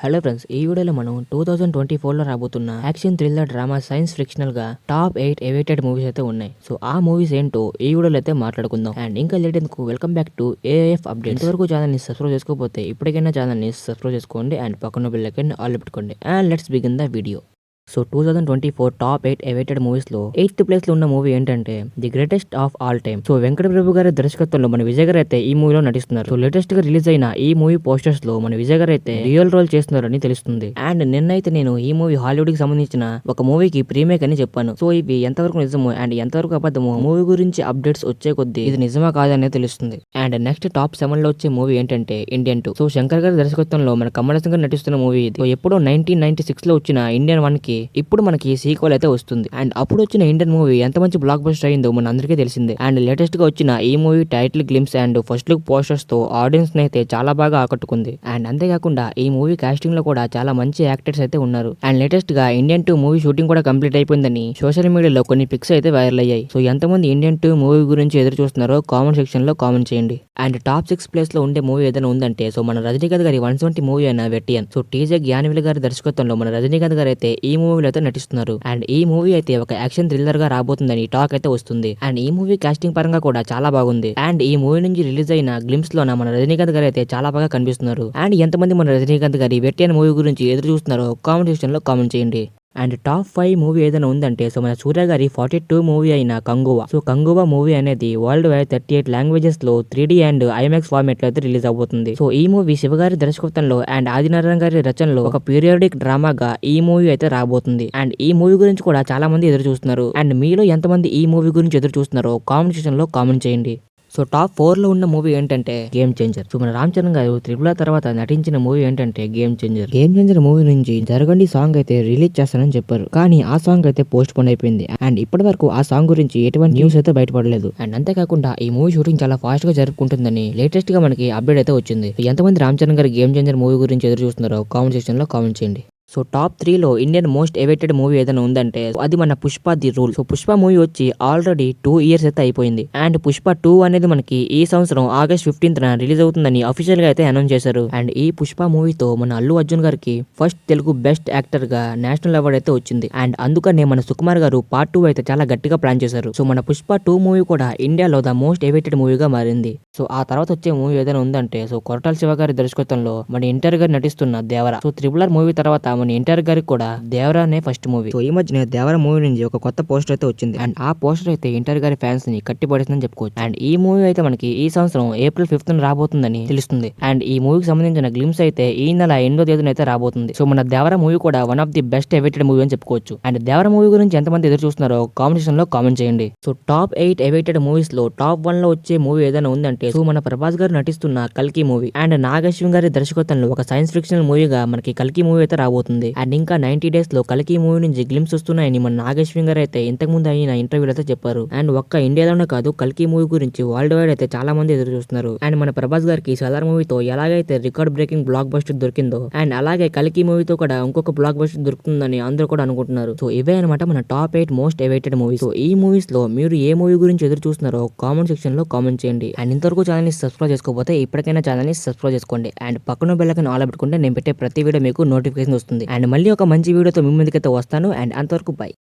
Hello friends, ఈ వీడియోలో మనం 2024లో రాబోతున్న action thriller drama science fictional గా టాప్ 8 ఎవైటెడ్ మూవీస్ అయితే ఉన్నాయి. సో ఆ మూవీస్ ఏంటో ఈ వీడియోలో అయితే మాట్లాడుకుందాం. అండ్ ఇంకా లేట్ ఎందుకు, welcome back to AF update. ఇంతవరకు ఛానల్ ని సబ్స్క్రైబ్ చేసుకోకపోతే ఇప్పటికైనా ఛానల్ ని సబ్స్క్రైబ్ చేసుకోండి అండ్ పక్కన బెల్ ఐకాన్ ఆల్ పెట్టుకోండి. And let's begin the video. So 2024 top 8 awaited movies లో 8th ప్లేస్ లో ఉన్న మూవీ ఏంటంటే the greatest of all time. So Venkat Prabhu గారి దర్శకత్వంలో మన విజయ్ గారు అయితే ఈ మూవీలో నటిస్తున్నారు. సో లేటెస్ట్ గా రిలీజ్ అయిన ఈ మూవీ పోస్టర్స్ లో మన విజయ్ గారు అయితే రియల్ రోల్ చేస్తున్నారని తెలుస్తుంది. అండ్ నిన్నైతే నేను ఈ మూవీ హాలీవుడ్ కి సంబంధించిన ఒక మూవీకి ప్రీమేక్ అని చెప్పాను. సో ఇవి ఎంతవరకు నిజమో అండ్ ఎంతవరకు అబద్ధమో మూవీ గురించి అప్డేట్స్ వచ్చే కొద్దీ ఇది నిజమా కాదనే తెలుస్తుంది. అండ్ నెక్స్ట్ టాప్ 7 లో వచ్చే మూవీ ఏంటంటే ఇండియన్ 2. సో శంకర్ గారి దర్శకత్వంలో మన కమల్ హాసన్ గారు నటిస్తున్న మూవీ ఇది. సో ఎప్పుడో 1996 లో వచ్చిన ఇండియన్ 1 కి ఇప్పుడు మనకి సీక్వెల్ అయితే వస్తుంది. అండ్ అప్పుడు వచ్చిన ఇండియన్ మూవీ ఎంత మంచి బ్లాక్ బస్టర్ అయిందో మన అందరికీ తెలిసిందే. అండ్ లేటెస్ట్ గా వచ్చిన ఈ movie title glimpse and first look posters తో ఆడియన్స్ ని అయితే చాలా బాగా ఆకట్టుకుంది. అండ్ అంతేకాకుండా ఈ మూవీ కాస్టింగ్ లో కూడా చాలా మంచి యాక్టర్స్ అయితే ఉన్నారు. అండ్ లేటెస్ట్ గా ఇండియన్ 2 మూవీ షూటింగ్ కూడా కంప్లీట్ అయిపోయిందని సోషల్ మీడియాలో కొన్ని పిక్స్ అయితే వైరల్ అయ్యాయి. సో ఎంతమంది ఇండియన్ 2 మూవీ గురించి ఎదురు చూస్తున్నారో కామెంట్ సెక్షన్ లో కామెంట్ చేయండి. అండ్ టాప్ 6 ప్లేస్ లో ఉండే మూవీ ఏదైనా ఉందంటే సో మన రజనీకాంత్ గారి 120 మూవీ అయిన వెట్టియన్. సో టీజే జ్ఞానవేల్ గారి దర్శకత్వంలో మన రజనీకాంత్ గారు అయితే ఈ మూవీలో అయితే నటిస్తున్నారు. అండ్ ఈ మూవీ అయితే ఒక యాక్షన్ థ్రిల్లర్ గా రాబోతుందని టాక్ అయితే వస్తుంది. అండ్ ఈ మూవీ కాస్టింగ్ పరంగా కూడా చాలా బాగుంది. అండ్ ఈ మూవీ నుంచి రిలీజ్ అయిన గ్లిమ్స్ లో మన రజనీకాంత్ గారు అయితే చాలా బాగా కనిపిస్తున్నారు. అండ్ ఎంతమంది మన రజనీకాంత్ గారి వెట్టియన్ మూవీ గురించి ఎదురు చూస్తున్నారో కామెంట్ సెక్షన్ లో కామెంట్ చేయండి. అండ్ టాప్ 5 మూవీ ఏదైనా ఉందంటే సో మన సూర్య గారి 42 మూవీ అయిన కంగువా. సో కంగువా మూవీ అనేది వరల్డ్ వైడ్ 38 లాంగ్వేజెస్ లో 3D అండ్ ఐమాక్స్ ఫార్మేట్ లో అయితే రిలీజ్ అవబోతుంది. సో ఈ మూవీ శివగారి దర్శకత్వంలో అండ్ ఆదినారాయణ గారి రచనలో ఒక పీరియాడిక్ డ్రామాగా ఈ మూవీ అయితే రాబోతుంది. అండ్ ఈ మూవీ గురించి కూడా చాలా మంది ఎదురు చూస్తున్నారు. అండ్ మీలో ఎంతమంది ఈ మూవీ గురించి ఎదురు చూస్తున్నారో కామెంట్ సెక్షన్ లో కామెంట్ చేయండి. సో టాప్ 4 లో ఉన్న మూవీ ఏంటంటే గేమ్ చేంజర్. సో మన రామ్ చరణ్ గారు త్రిపుల తర్వాత నటించిన మూవీ ఏంటంటే game changer. Game changer movie నుంచి జరగండి సాంగ్ అయితే రిలీజ్ చేస్తానని చెప్పారు. కానీ ఆ సాంగ్ అయితే పోస్ట్ పోన్ అయిపోయింది. అండ్ ఇప్పటి వరకు ఆ సాంగ్ గురించి ఎటువంటి న్యూస్ అయితే బయటపడలేదు. అండ్ అంతేకాకుండా ఈ మూవీ షూటింగ్ చాలా ఫాస్ట్ గా జరుపుకుంటుందని లేటెస్ట్ గా మనకి అప్డేట్ అయితే వచ్చింది. ఎంతమంది రామ్ చరణ్ గారి గేమ్ చేంజర్ మూవీ గురించి ఎదురు చూస్తున్నారో కామెంట్ సెక్షన్ లో కామెంట్ చేయండి. సో టాప్ 3 లో ఇండియన్ మోస్ట్ ఎవైటెడ్ మూవీ ఏదైనా ఉందంటే అది మన Pushpa the rule. So Pushpa movie వచ్చి ఆల్రెడీ 2 ఇయర్స్ అయితే అయిపోయింది. అండ్ పుష్ప 2 అనేది మనకి ఈ సంవత్సరం ఆగస్ట్ 15th రిలీజ్ అవుతుందని అఫీషియల్ గా అయితే అనౌన్స్ చేశారు. అండ్ ఈ పుష్ప మూవీతో మన అల్లు అర్జున్ గారికి ఫస్ట్ తెలుగు బెస్ట్ యాక్టర్ గా నేషనల్ అవార్డ్ అయితే వచ్చింది. అండ్ అందుకనే మన సుకుమార్ గారు పార్ట్ 2 అయితే చాలా గట్టిగా ప్లాన్ చేశారు. సో మన పుష్ప 2 మూవీ కూడా ఇండియాలో ద మోస్ట్ ఎవైటెడ్ మూవీగా మారింది. సో ఆ తర్వాత వచ్చే మూవీ ఏదైనా ఉందంటే సో కొరటాల శివ గారి దర్శకత్వంలో మన ఎన్టీఆర్ గారు నటిస్తున్న దేవరా. సో త్రిబుల్ మూవీ తర్వాత మన ఎన్టీఆర్ గారికి కూడా దేవరా అనే ఫస్ట్ మూవీ. సో ఈ మధ్యనే దేవరా మూవీ నుంచి ఒక కొత్త పోస్టర్ అయితే వచ్చింది. అండ్ ఆ పోస్టర్ అయితే ఎన్టీఆర్ గారి ఫ్యాన్స్ ని కట్టిపడేసిందని చెప్పుకోవచ్చు. అండ్ ఈ మూవీ అయితే మనకి ఈ సంవత్సరం ఏప్రిల్ 5th రాబోతుందని తెలుస్తుంది. అండ్ ఈ మూవీకి సంబంధించిన గ్లిమ్స్ అయితే ఈ నెల 8వ తేదీన అయితే రాబోతుంది. సో మన దేవరా మూవీ కూడా one of the best awaited movie అని చెప్పుకోవచ్చు. అండ్ దేవరా మూవీ గురించి ఎంతమంది ఎదురు చూస్తున్నారో కామెంట్ సెక్షన్ లో కామెంట్ చేయండి. సో టాప్ 8 ఎవైటెడ్ మూవీస్ లో టాప్ 1 లో వచ్చే మూవీ ఏదైనా ఉందంటే సో మన ప్రభాస్ గారు నటిస్తున్న కల్కి మూవీ. అండ్ నాగశ్విన్ గారి దర్శకత్వంలో ఒక సైన్స్ ఫిక్షనల్ మూవీగా మనకి కల్కి మూవీ అయితే రాబోతుంది. అండ్ ఇంకా 90 డేస్ లో కల్కి మూవీ నుంచి గ్లిమ్స్ వస్తున్నాయని మన నాగశ్విన్ గారు అయితే ఇంతకు ముందు అయిన ఇంటర్వ్యూలో అయితే చెప్పారు. అండ్ ఒక్క ఇండియాలోనే కాదు కల్కి మూవీ గురించి వరల్డ్ వైడ్ అయితే చాలా మంది ఎదురు చూస్తున్నారు. అండ్ మన ప్రభాస్ గారికి సలార్ మూవీతో ఎలాగైతే రికార్డ్ బ్రేకింగ్ బ్లాక్ బస్టర్ దొరికిందో అండ్ అలాగే కల్కి మూవీతో కూడా ఇంకొక బ్లాక్ బస్టర్ దొరుకుతుందని అందరూ కూడా అనుకుంటున్నారు. సో ఇవే అనమాట మన top 8 most awaited movies. So ఈ మూవీస్ లో మీరు ఏ మూవీ గురించి ఎదురు చూస్తున్నారో కామెంట్ సెక్షన్ లో కామెంట్ చేయండి. అండ్ ఇంతవరకు ఛానల్ ని సబ్స్క్రైబ్ చేసుకోకపోతే ఇప్పటికైనా ఛానల్ ని సబ్స్క్రైబ్ చేసుకోండి. అండ్ పక్కన బెల్ ఐకాన్ ఆల్ పెట్టుకుంటే నేను పెట్టే ప్రతి వీడియో మీకు నోటిఫికేషన్ వస్తుంది. అండ్ మళ్ళీ ఒక మంచి వీడియోతో మీ ముందుకైతే వస్తాను. అండ్ అంతవరకు బై.